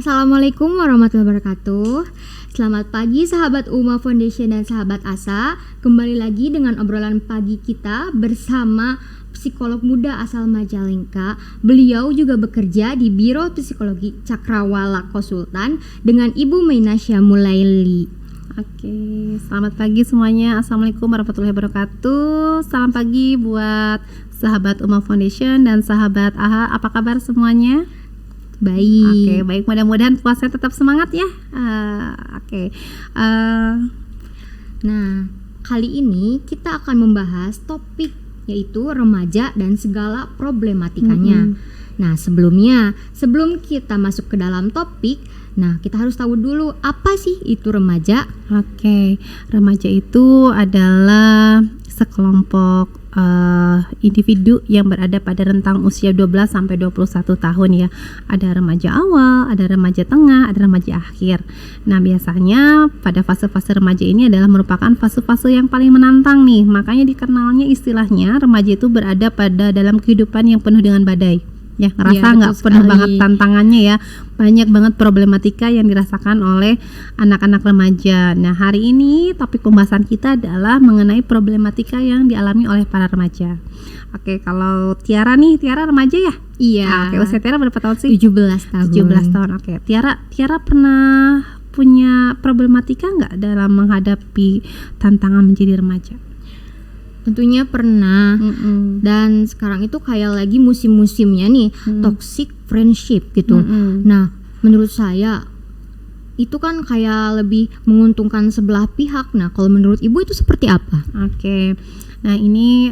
Assalamualaikum warahmatullahi wabarakatuh. Selamat pagi sahabat UMA Foundation dan sahabat ASA. Kembali lagi dengan obrolan pagi kita bersama psikolog muda asal Majalengka. Beliau juga bekerja di Biro Psikologi Cakrawala Konsultan dengan Ibu Mainasya Mulaili. Oke, selamat pagi semuanya. Assalamualaikum warahmatullahi wabarakatuh. Salam pagi buat sahabat UMA Foundation dan sahabat AHA. Apa kabar semuanya? Baik. Oke, baik. Mudah-mudahan puasa tetap semangat ya. Nah, kali ini kita akan membahas topik yaitu remaja dan segala problematikanya. Nah, sebelum kita masuk ke dalam topik, nah kita harus tahu dulu apa sih itu remaja. Oke, remaja itu adalah sekelompok individu yang berada pada rentang usia 12 sampai 21 tahun ya. Ada remaja awal, ada remaja tengah, ada remaja akhir. Nah, biasanya pada fase-fase remaja ini adalah merupakan fase-fase yang paling menantang nih. Makanya dikenalnya istilahnya remaja itu berada pada dalam kehidupan yang penuh dengan badai. Ya, ngerasa nggak penuh banget tantangannya ya, banyak banget problematika yang dirasakan oleh anak-anak remaja. Nah, hari ini topik pembahasan kita adalah mengenai problematika yang dialami oleh para remaja. Oke, kalau Tiara nih, Tiara remaja ya? Iya. Oke, usia Tiara berapa tahun sih? 17 tahun. 17 tahun. Oke, Tiara pernah punya problematika nggak dalam menghadapi tantangan menjadi remaja? Tentunya pernah. Dan sekarang itu kayak lagi musim-musimnya nih, toxic friendship gitu. Nah, menurut saya itu kan kayak lebih menguntungkan sebelah pihak. Nah, kalau menurut Ibu itu seperti apa? Oke. Nah, ini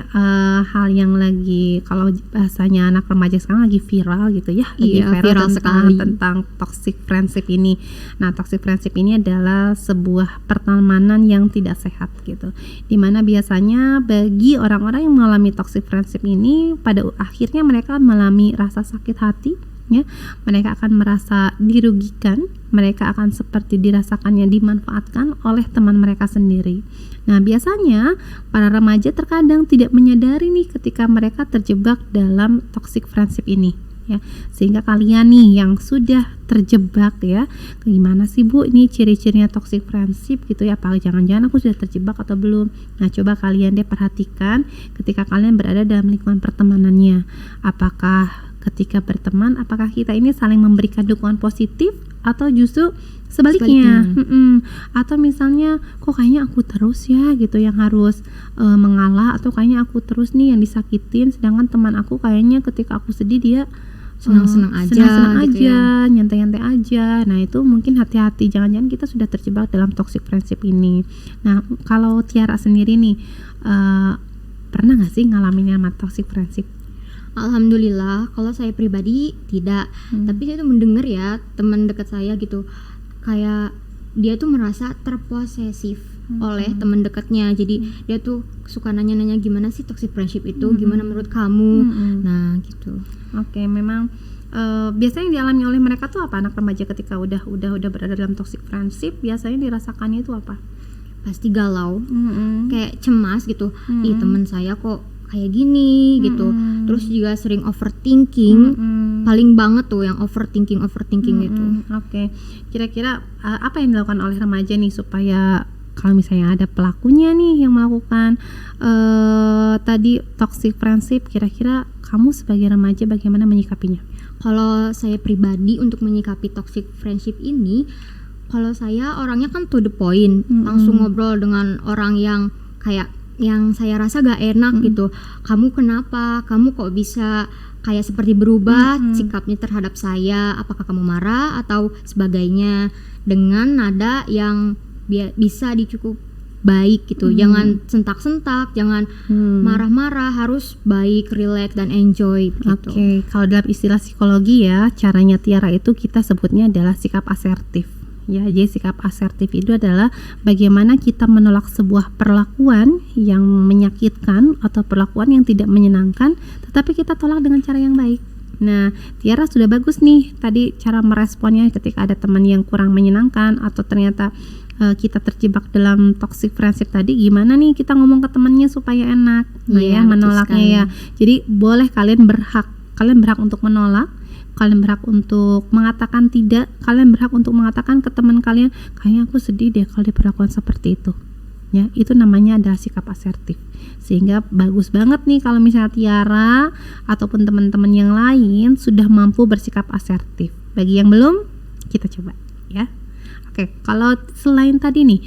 hal yang lagi, kalau bahasanya anak remaja sekarang lagi viral gitu ya, lagi viral tentang toxic friendship ini. Nah, toxic friendship ini adalah sebuah pertemanan yang tidak sehat gitu. Dimana biasanya bagi orang-orang yang mengalami toxic friendship ini, pada akhirnya mereka mengalami rasa sakit hati. Ya, mereka akan merasa dirugikan, mereka akan seperti dirasakannya dimanfaatkan oleh teman mereka sendiri. Nah, biasanya para remaja terkadang tidak menyadari nih ketika mereka terjebak dalam toxic friendship ini. Ya, sehingga kalian nih yang sudah terjebak ya, gimana sih Bu ini ciri-cirinya toxic friendship gitu ya, apa jangan-jangan aku sudah terjebak atau belum. Nah, coba kalian deh perhatikan ketika kalian berada dalam lingkungan pertemanannya, apakah ketika berteman, apakah kita ini saling memberikan dukungan positif atau justru sebaliknya. Atau misalnya kok kayaknya aku terus ya gitu yang harus mengalah, atau kayaknya aku terus nih yang disakitin, sedangkan teman aku kayaknya ketika aku sedih dia senang-senang aja, ya, nyantai-nyantai aja. Nah, itu mungkin hati-hati, jangan-jangan kita sudah terjebak dalam toxic friendship ini. Nah, kalau Tiara sendiri nih pernah nggak sih ngalamin yang toxic friendship? Alhamdulillah, kalau saya pribadi tidak. Tapi saya tuh mendengar ya teman dekat saya gitu, kayak dia tuh merasa terposesif oleh teman dekatnya. Jadi dia tuh suka nanya-nanya gimana sih toxic friendship itu, gimana menurut kamu. Nah, gitu. Oke, memang biasanya yang dialami oleh mereka tuh apa, anak remaja ketika udah berada dalam toxic friendship, biasanya dirasakannya itu apa? Pasti galau, kayak cemas gitu. Ih, teman saya kok kayak gini gitu. Terus juga sering overthinking. Paling banget tuh yang overthinking gitu. Oke. Kira-kira apa yang dilakukan oleh remaja nih supaya kalau misalnya ada pelakunya nih yang melakukan tadi toxic friendship, kira-kira kamu sebagai remaja bagaimana menyikapinya? Kalau saya pribadi untuk menyikapi toxic friendship ini, kalau saya orangnya kan to the point, langsung ngobrol dengan orang yang kayak yang saya rasa gak enak gitu. Kamu kenapa? Kamu kok bisa kayak seperti berubah sikapnya terhadap saya? Apakah kamu marah atau sebagainya? Dengan nada yang bisa dicukup baik gitu. Jangan sentak-sentak, jangan marah-marah, harus baik, relax dan enjoy gitu. Oke, kalau dalam istilah psikologi ya, caranya Tiara itu kita sebutnya adalah sikap asertif. Ya, jadi sikap asertif itu adalah bagaimana kita menolak sebuah perlakuan yang menyakitkan atau perlakuan yang tidak menyenangkan, tetapi kita tolak dengan cara yang baik. Nah, Tiara sudah bagus nih tadi cara meresponnya ketika ada teman yang kurang menyenangkan atau ternyata kita terjebak dalam toxic friendship tadi, gimana nih kita ngomong ke temannya supaya enak. Nah ya, menolaknya ya. Jadi boleh kalian berhak untuk menolak. kalian berhak untuk mengatakan tidak, kalian berhak untuk mengatakan ke teman kalian, kayaknya aku sedih deh kalau diperlakukan seperti itu. Ya, itu namanya adalah sikap asertif. Sehingga bagus banget nih kalau misalnya Tiara ataupun teman-teman yang lain sudah mampu bersikap asertif. Bagi yang belum, kita coba ya. Oke, kalau selain tadi nih,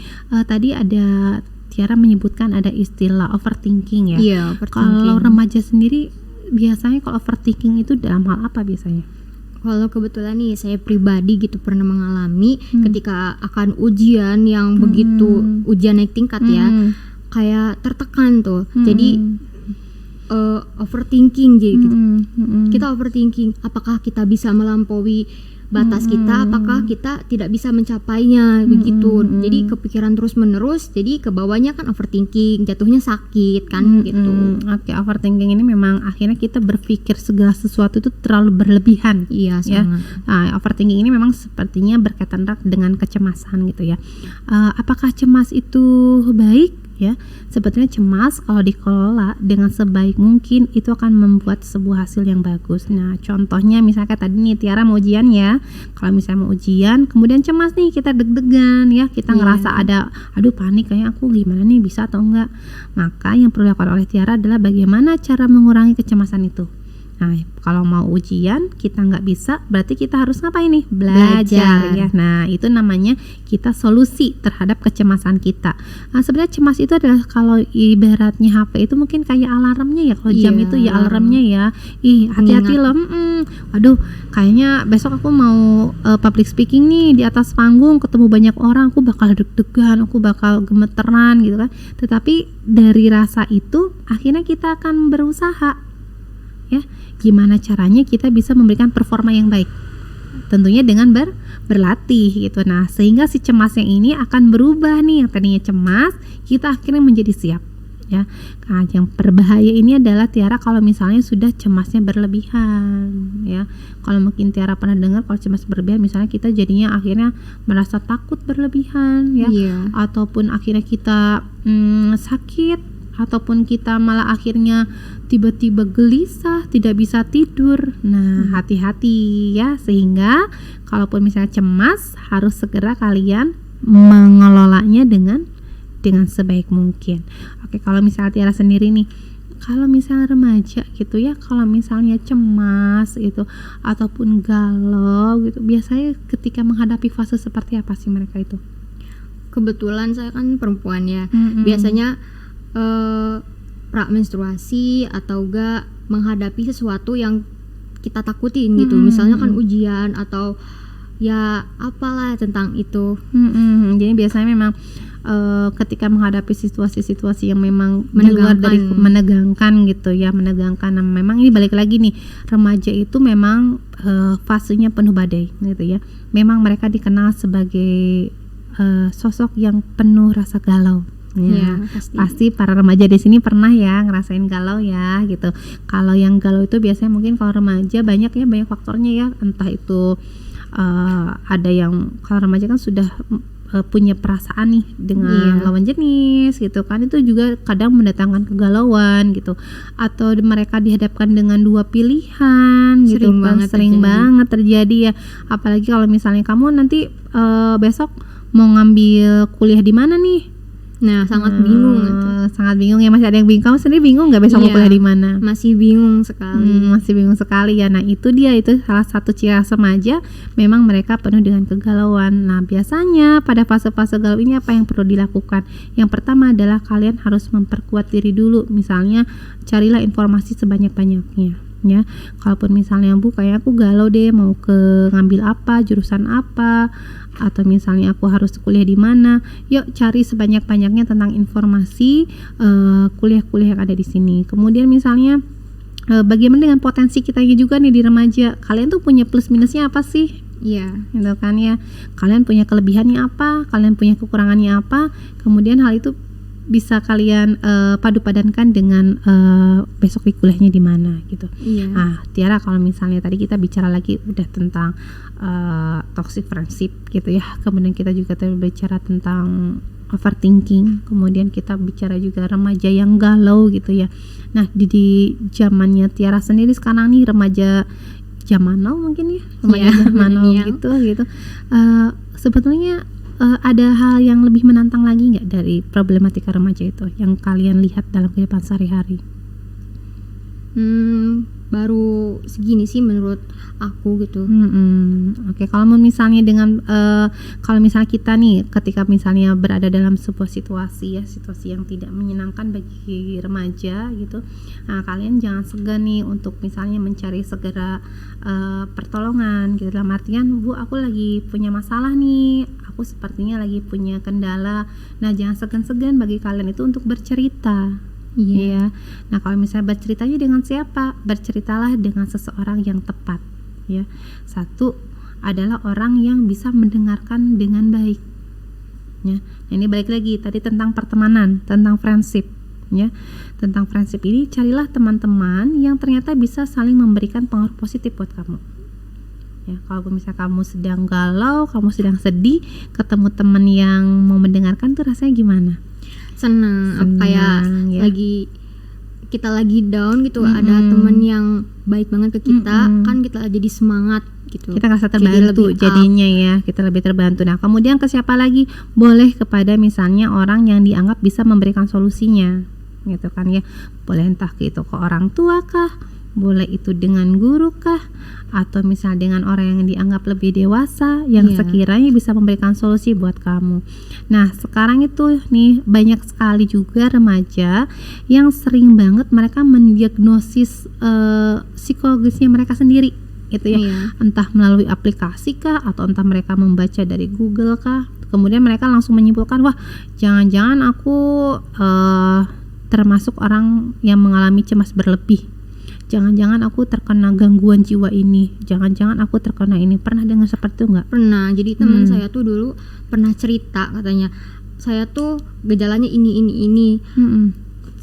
tadi ada Tiara menyebutkan ada istilah overthinking ya. Iya, overthinking. Kalau remaja sendiri biasanya kalau overthinking itu dalam hal apa biasanya? Kalau kebetulan nih saya pribadi gitu pernah mengalami ketika akan ujian yang begitu ujian naik tingkat ya, kayak tertekan tuh. Jadi overthinking jadi gitu. Kita overthinking, apakah kita bisa melampaui batas kita, apakah kita tidak bisa mencapainya begitu. Jadi kepikiran terus menerus, jadi kebawahnya kan overthinking, jatuhnya sakit kan gitu. Oke, overthinking ini memang akhirnya kita berpikir segala sesuatu itu terlalu berlebihan. Iya, ya. sangat. Nah, overthinking ini memang sepertinya berkaitan erat dengan kecemasan gitu ya. Apakah cemas itu baik? Ya, sebetulnya cemas kalau dikelola dengan sebaik mungkin itu akan membuat sebuah hasil yang bagus. Nah, contohnya misalnya tadi nih Tiara mau ujian ya. Kalau misalnya mau ujian, kemudian cemas nih, kita deg-degan ya, kita ngerasa ada aduh panik kayak aku gimana nih bisa atau enggak. Maka yang perlu dilakukan oleh Tiara adalah bagaimana cara mengurangi kecemasan itu. Nah, kalau mau ujian kita nggak bisa, berarti kita harus ngapain nih? Belajar ya. Nah, itu namanya kita solusi terhadap kecemasan kita. Nah, sebenarnya cemas itu adalah kalau ibaratnya HP itu mungkin kayak alarmnya ya. Kalau jam itu ya alarmnya ya. Hati-hati loh. Waduh, kayaknya besok aku mau public speaking nih di atas panggung, ketemu banyak orang, aku bakal deg-degan, aku bakal gemeteran gitu kan. Tetapi dari rasa itu akhirnya kita akan berusaha ya, gimana caranya kita bisa memberikan performa yang baik, tentunya dengan berlatih gitu. Nah, sehingga si cemasnya ini akan berubah nih, yang tadinya cemas kita akhirnya menjadi siap ya. Nah, yang berbahaya ini adalah Tiara kalau misalnya sudah cemasnya berlebihan ya. Kalau mungkin Tiara pernah dengar kalau cemas berlebihan, misalnya kita jadinya akhirnya merasa takut berlebihan ya, ataupun akhirnya kita sakit, ataupun kita malah akhirnya tiba-tiba gelisah, tidak bisa tidur. Nah, hati-hati ya, sehingga kalaupun misalnya cemas harus segera kalian mengelolanya dengan sebaik mungkin. Oke, kalau misalnya Tiara sendiri nih, kalau misalnya remaja gitu ya, kalau misalnya cemas gitu ataupun galau gitu, biasanya ketika menghadapi fase seperti apa sih mereka itu? Kebetulan saya kan perempuan ya, biasanya menstruasi atau enggak menghadapi sesuatu yang kita takutin gitu, misalnya kan ujian atau ya apalah tentang itu. Jadi biasanya memang ketika menghadapi situasi-situasi yang memang di luar dari menegangkan gitu ya, menegangkan. Nah, memang ini balik lagi nih, remaja itu memang fasenya penuh badai gitu ya. Memang mereka dikenal sebagai sosok yang penuh rasa galau. Ya, pasti para remaja di sini pernah ya ngerasain galau ya gitu. Kalau yang galau itu biasanya mungkin kalau remaja banyak faktornya ya. Entah itu ada yang kalau remaja kan sudah punya perasaan nih dengan lawan jenis gitu kan, itu juga kadang mendatangkan kegalauan gitu. Atau mereka dihadapkan dengan dua pilihan gitu kan, sering banget terjadi ya. Apalagi kalau misalnya kamu nanti besok mau ngambil kuliah di mana nih? Nah, sangat bingung gitu. Sangat bingung ya, masih ada yang bingung. Kamu sendiri bingung nggak besok mau kuliah di mana? Masih bingung sekali. Masih bingung sekali ya. Nah, itu salah satu ciri khas remaja, memang mereka penuh dengan kegalauan. Nah, biasanya pada fase-fase galau ini apa yang perlu dilakukan? Yang pertama adalah kalian harus memperkuat diri dulu. Misalnya, carilah informasi sebanyak-banyaknya. Ya, kalaupun misalnya Bu kayak aku galau deh, mau ngambil apa, jurusan apa, atau misalnya aku harus kuliah di mana, yuk cari sebanyak-banyaknya tentang informasi kuliah-kuliah yang ada di sini. Kemudian misalnya bagaimana dengan potensi kita juga nih di remaja, kalian tuh punya plus minusnya apa sih? Iya, gitu kan ya. Kalian punya kelebihannya apa, kalian punya kekurangannya apa, kemudian hal itu bisa kalian padu-padankan dengan besok di kuliahnya di mana gitu. Nah, Tiara, kalau misalnya tadi kita bicara lagi udah tentang toxic friendship gitu ya, kemudian kita juga tadi bicara tentang overthinking, kemudian kita bicara juga remaja yang galau gitu ya. Nah, di zamannya Tiara sendiri sekarang nih, remaja zaman now mungkin ya, remaja zaman now gitu. Sebetulnya ada hal yang lebih menantang lagi nggak dari problematika remaja itu yang kalian lihat dalam kehidupan sehari-hari? Baru segini sih menurut aku gitu. Oke, kalau misalnya kalau misalnya kita nih ketika misalnya berada dalam sebuah situasi yang tidak menyenangkan bagi remaja gitu, nah kalian jangan segan nih untuk misalnya mencari segera pertolongan gitu, dalam artian, Bu, aku lagi punya masalah nih, aku sepertinya lagi punya kendala. Nah, jangan segan-segan bagi kalian itu untuk bercerita. Iya. Nah, kalau misalnya berceritanya dengan siapa? Berceritalah dengan seseorang yang tepat, ya. Satu adalah orang yang bisa mendengarkan dengan baik, ya. Nah, ini balik lagi tadi tentang pertemanan, tentang friendship, ya. Tentang friendship ini, carilah teman-teman yang ternyata bisa saling memberikan pengaruh positif buat kamu. Ya, kalau misalnya kamu sedang galau, kamu sedang sedih, ketemu teman yang mau mendengarkan tuh rasanya gimana? Senang, kayak ya. Kita lagi down gitu, ada temen yang baik banget ke kita, kan kita jadi semangat gitu. Kita ngerasa terbantu jadinya ya, kita lebih terbantu. Nah, kemudian ke siapa lagi? Boleh kepada misalnya orang yang dianggap bisa memberikan solusinya, gitu kan ya. Boleh entah itu ke orang tua kah, boleh itu dengan guru kah, atau misalnya dengan orang yang dianggap lebih dewasa yang sekiranya bisa memberikan solusi buat kamu. Nah, sekarang itu nih banyak sekali juga remaja yang sering banget mereka mendiagnosis psikologisnya mereka sendiri gitu ya. Entah melalui aplikasi kah, atau entah mereka membaca dari Google kah. Kemudian mereka langsung menyimpulkan, wah, jangan-jangan aku termasuk orang yang mengalami cemas berlebih. Jangan-jangan aku terkena gangguan jiwa ini, jangan-jangan aku terkena ini. Pernah dengar seperti itu nggak? Pernah. Jadi teman saya tuh dulu pernah cerita, katanya saya tuh gejalanya ini.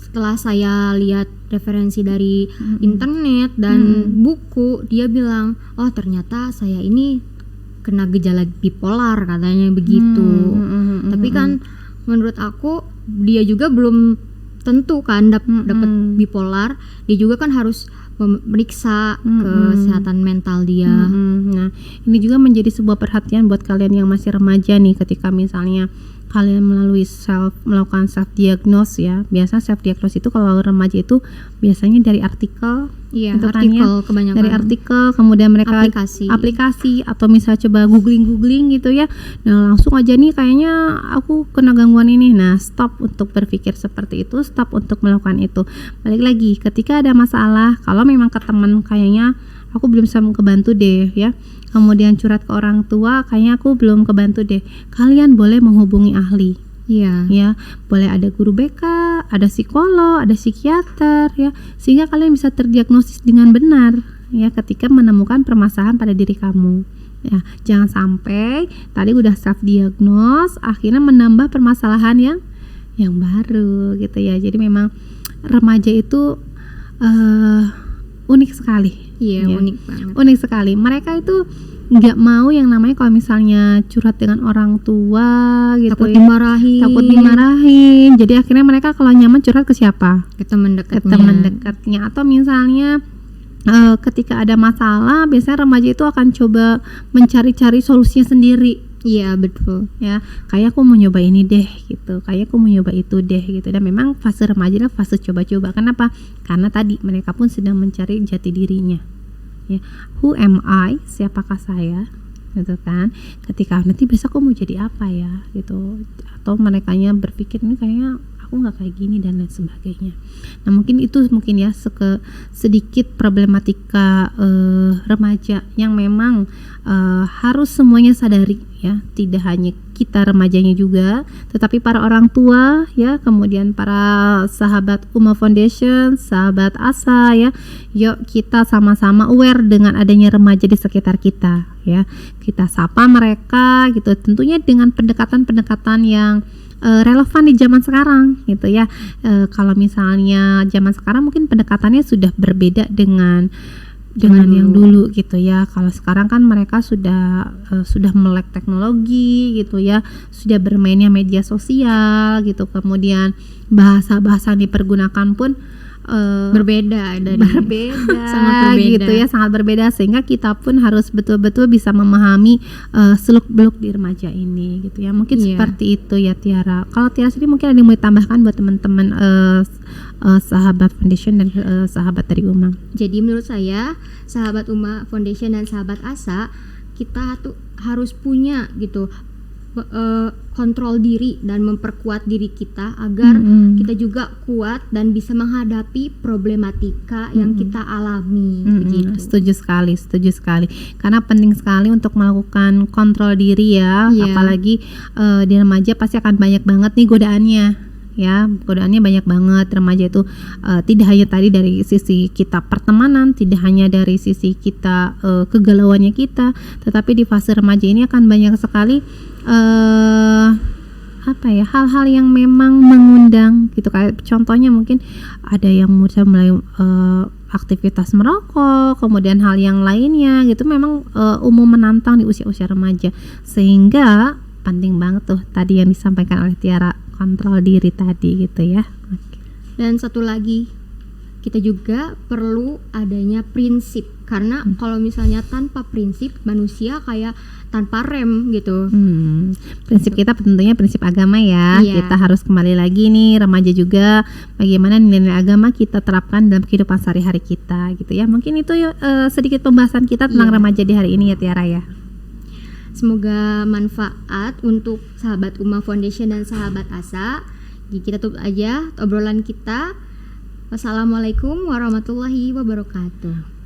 Setelah saya lihat referensi dari internet dan buku, dia bilang, oh ternyata saya ini kena gejala bipolar, katanya begitu. Tapi kan menurut aku dia juga belum tentu kan dapat bipolar. Dia juga kan harus memeriksa kesehatan mental dia. Nah, ini juga menjadi sebuah perhatian buat kalian yang masih remaja nih, ketika misalnya kalian melakukan self diagnose ya. Biasa self diagnose itu kalau remaja itu biasanya dari artikel, kebanyakan dari artikel, kemudian mereka aplikasi atau misalnya coba googling gitu ya. Nah, langsung aja nih kayaknya aku kena gangguan ini. Nah, stop untuk berpikir seperti itu, stop untuk melakukan itu. Balik lagi, ketika ada masalah, kalau memang ke teman kayaknya aku belum bisa kebantu deh ya, kemudian curhat ke orang tua kayaknya aku belum kebantu deh, kalian boleh menghubungi ahli. Ya, boleh ada guru BK, ada psikolog, ada psikiater ya, sehingga kalian bisa terdiagnosis dengan benar ya ketika menemukan permasalahan pada diri kamu. Ya, jangan sampai tadi udah self diagnose akhirnya menambah permasalahan yang baru gitu ya. Jadi memang remaja itu unik sekali. Iya, unik banget. Unik sekali. Mereka itu nggak mau yang namanya kalau misalnya curhat dengan orang tua gitu, takut dimarahin. Jadi akhirnya mereka kalau nyaman curhat ke siapa? Ke teman dekatnya. Atau misalnya ketika ada masalah, biasanya remaja itu akan coba mencari-cari solusinya sendiri. Iya, betul. Ya, kayak aku mau nyoba ini deh gitu, kayak aku mau nyoba itu deh gitu. Dan memang fase remaja adalah fase coba-coba. Kenapa? Karena tadi mereka pun sedang mencari jati dirinya. Ya, who am I? Siapakah saya? Gitu kan. Ketika nanti besok aku mau jadi apa ya? Gitu. Atau merekanya berpikir ini kayaknya aku nggak kayak gini dan lain sebagainya. Nah, mungkin itu ya sedikit problematika remaja yang memang harus semuanya sadari ya. Tidak hanya kita remajanya juga, tetapi para orang tua ya, kemudian para sahabat Uma Foundation, sahabat ASA ya. Yuk kita sama-sama aware dengan adanya remaja di sekitar kita ya. Kita sapa mereka gitu, tentunya dengan pendekatan-pendekatan yang relevan di zaman sekarang gitu ya. Kalau misalnya zaman sekarang mungkin pendekatannya sudah berbeda dengan yang dulu gitu ya. Kalau sekarang kan mereka sudah melek teknologi gitu ya, sudah bermainnya media sosial gitu. Kemudian bahasa yang dipergunakan pun berbeda dari sangat berbeda gitu ya, sangat berbeda, sehingga kita pun harus betul-betul bisa memahami seluk-beluk di remaja ini gitu ya. Mungkin seperti itu ya Tiara. Kalau Tiara sendiri mungkin ada yang mau ditambahkan buat teman-teman sahabat Foundation dan sahabat dari UMA? Jadi menurut saya sahabat UMA Foundation dan sahabat ASA, kita tuh harus punya gitu kontrol diri dan memperkuat diri kita agar kita juga kuat dan bisa menghadapi problematika yang kita alami begitu. Setuju sekali. Karena penting sekali untuk melakukan kontrol diri ya, apalagi di remaja pasti akan banyak banget nih godaannya. Ya, godaannya banyak banget. Remaja itu tidak hanya tadi dari sisi kita pertemanan, tidak hanya dari sisi kita kegalauannya kita, tetapi di fase remaja ini akan banyak sekali hal-hal yang memang mengundang gitu. Kayak contohnya mungkin ada yang mulai aktivitas merokok, kemudian hal yang lainnya gitu, memang umum menantang di usia-usia remaja, sehingga penting banget tuh tadi yang disampaikan oleh Tiara, kontrol diri tadi gitu ya. Dan satu lagi, kita juga perlu adanya prinsip, karena kalau misalnya tanpa prinsip, manusia kayak tanpa rem gitu. Prinsip kita tentunya prinsip agama ya. Kita harus kembali lagi nih remaja juga, bagaimana nilai-nilai agama kita terapkan dalam kehidupan sehari-hari kita gitu ya. Mungkin itu sedikit pembahasan kita tentang remaja di hari ini ya Tiara ya. Semoga manfaat untuk sahabat UMA Foundation dan sahabat ASA. Kita tutup aja obrolan kita. Wassalamualaikum warahmatullahi wabarakatuh.